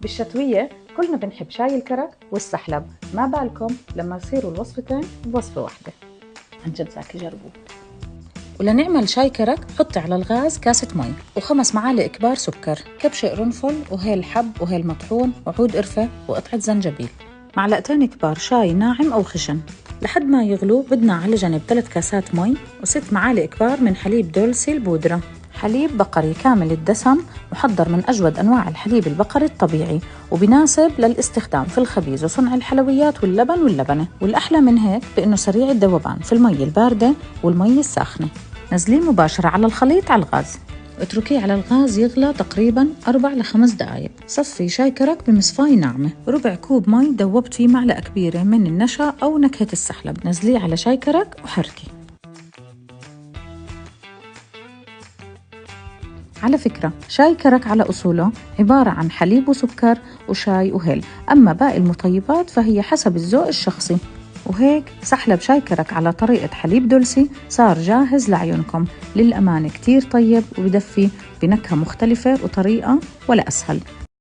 بالشتوية كلنا بنحب شاي الكرك والسحلب، ما بالكم لما يصيروا الوصفتين بوصفة واحدة. عن جد زاكي جربوا. ولنعمل شاي كرك حطي على الغاز كاسة مي و5 معالق كبار سكر، كبشة قرنفل وهيل حب وهيل مطحون وعود قرفة وقطعة زنجبيل، معلقتين كبار شاي ناعم أو خشن. لحد ما يغلو بدنا على جنب 3 كاسات مي و6 معالق كبار من حليب دولسي البودرة. حليب بقري كامل الدسم محضر من أجود أنواع الحليب البقري الطبيعي وبناسب للاستخدام في الخبيز وصنع الحلويات واللبن واللبنة، والأحلى من هيك بأنه سريع الذوبان في المي الباردة والمي الساخنة. نزليه مباشرة على الخليط على الغاز، اتركيه على الغاز يغلى تقريباً 4 ل 5 دقائق. صفي شاي كرك بمصفاية ناعمة، ربع كوب مي دوبت فيه معلقة كبيرة من النشا أو نكهة السحلب، نزليه على شاي كرك وحركي. على فكرة شاي كرك على أصوله عبارة عن حليب وسكر وشاي وهيل، أما باقي المطيبات فهي حسب الذوق الشخصي. وهيك سحلب شاي كرك على طريقة حليب دولسي صار جاهز لعيونكم. للأمانة كتير طيب وبدفي بنكهة مختلفة وطريقة ولا أسهل.